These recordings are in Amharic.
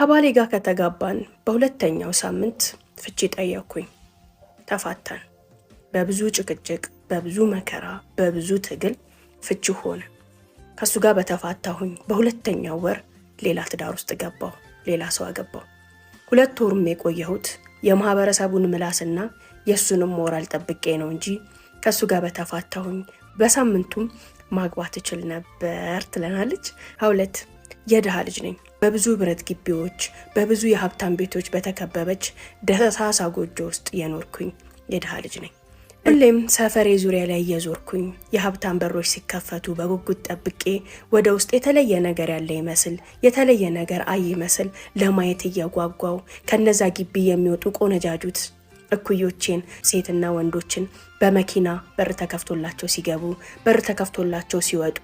ከባሌ ጋር ከተጋባን በሁለተኛው ሳምንት ፍቺ ጠየቅኩኝ። ተፋታን። በብዙ ጭቅጭቅ፣ በብዙ መከራ፣ በብዙ ትግል ፍቺ ሆነ። ከሱ ጋር በተፋታሁኝ በሁለተኛው ወር ሌላ ትዳር ውስጥ ገባሁ። ሌላ ሰው አገባሁ። 2 ወርም የቆየሁት የማህበረሰቡን ምላስና የሱንም ሞራል ጠብቄ ነው እንጂ ከሱ ጋር በተፋታሁኝ በሳምንቱም ማግባት እችል ነበር ትለናለች ሀውለት። የድሃ ልጅ ነኝ። በብዙ ብረት ግቢዎች፣ በብዙ የሀብታም ቤቶች በተከበበች ደሳሳ ጎጆ ውስጥ የኖርኩኝ የድሃ ልጅ ነኝ። ሁሌም ሰፈሬ ዙሪያ ላይ እየዞርኩኝ የሀብታም በሮች ሲከፈቱ በጉጉት ጠብቄ ወደ ውስጥ የተለየ ነገር ያለ ይመስል የተለየ ነገር አይ ይመስል ለማየት እየጓጓው ከነዛ ግቢ የሚወጡ ቆነጃጁት እኩዮቼን ሴትና ወንዶችን በመኪና በር ተከፍቶላቸው ሲገቡ በር ተከፍቶላቸው ሲወጡ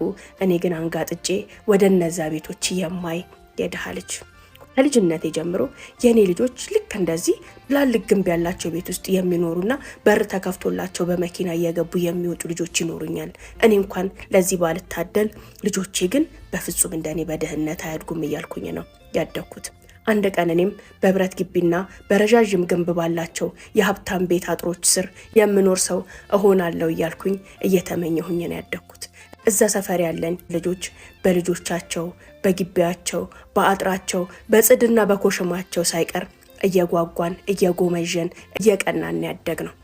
እኔ ግን አንጋጥጬ ወደ እነዛ ቤቶች የማይ የድሃ ልጅ። ከልጅነቴ ጀምሮ የኔ ልጆች ልክ እንደዚህ ትላልቅ ግንብ ያላቸው ቤት ውስጥ የሚኖሩና በር ተከፍቶላቸው በመኪና እየገቡ የሚወጡ ልጆች ይኖሩኛል። እኔ እንኳን ለዚህ ባልታደል ልጆቼ ግን በፍጹም እንደኔ በድህነት አያድጉም እያልኩኝ ነው ያደግኩት። አንድ ቀን እኔም በብረት ግቢና በረዣዥም ግንብ ባላቸው የሀብታም ቤት አጥሮች ስር የምኖር ሰው እሆናለሁ እያልኩኝ እየተመኘሁኝ ነው ያደግኩት። እዛ ሰፈር ያለን ልጆች በልጆቻቸው፣ በግቢያቸው፣ በአጥራቸው፣ በጽድና በኮሽማቸው ሳይቀር እየጓጓን እየጎመዠን እየቀናን ያደግ ነው።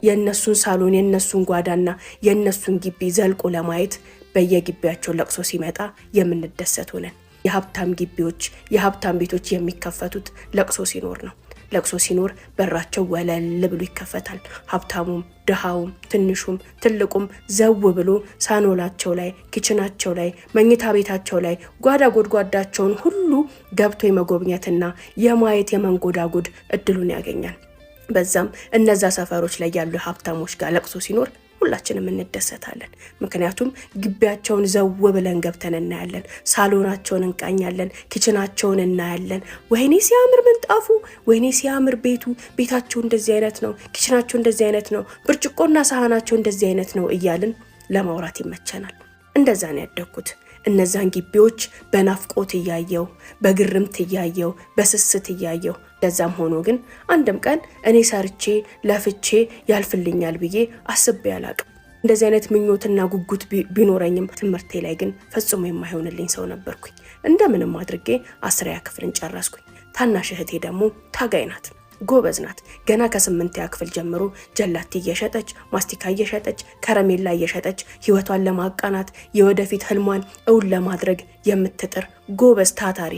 የነሱን ሳሎን የነሱን ጓዳና የነሱን ግቢ ዘልቆ ለማየት በየግቢያቸው ለቅሶ ሲመጣ የምንደሰት ሆነን። የሀብታም ግቢዎች የሀብታም ቤቶች የሚከፈቱት ለቅሶ ሲኖር ነው። ለቅሶ ሲኖር በራቸው ወለል ብሎ ይከፈታል። ሀብታሙም ድሃውም ትንሹም ትልቁም ዘው ብሎ ሳሎናቸው ላይ፣ ኪችናቸው ላይ፣ መኝታ ቤታቸው ላይ ጓዳ ጎድጓዳቸውን ሁሉ ገብቶ የመጎብኘትና የማየት የመንጎዳጎድ እድሉን ያገኛል። በዛም እነዛ ሰፈሮች ላይ ያሉ ሀብታሞች ጋር ለቅሶ ሲኖር ሁላችንም እንደሰታለን። ምክንያቱም ግቢያቸውን ዘው ብለን ገብተን እናያለን፣ ሳሎናቸውን እንቃኛለን፣ ኪችናቸውን እናያለን። ወይኔ ሲያምር ምንጣፉ፣ ወይኔ ሲያምር ቤታቸው እንደዚህ አይነት ነው፣ ኪችናቸው እንደዚህ አይነት ነው፣ ብርጭቆና ሳህናቸው እንደዚህ አይነት ነው እያልን ለማውራት ይመቸናል። እንደዛ ነው ያደግኩት። እነዛን ግቢዎች በናፍቆት እያየው፣ በግርምት እያየው፣ በስስት እያየው። ለዛም ሆኖ ግን አንድም ቀን እኔ ሰርቼ ለፍቼ ያልፍልኛል ብዬ አስቤ አላቅም። እንደዚህ አይነት ምኞትና ጉጉት ቢኖረኝም ትምህርቴ ላይ ግን ፈጽሞ የማይሆንልኝ ሰው ነበርኩኝ። እንደምንም አድርጌ 10ኛ ክፍልን ጨረስኩኝ። ታናሽ እህቴ ደግሞ ታጋይ ናት፣ ጎበዝ ናት። ገና ከ8ኛ ክፍል ጀምሮ ጀላቲ እየሸጠች፣ ማስቲካ እየሸጠች፣ ከረሜላ እየሸጠች ህይወቷን ለማቃናት የወደፊት ህልሟን እውን ለማድረግ የምትጥር ጎበዝ ታታሪ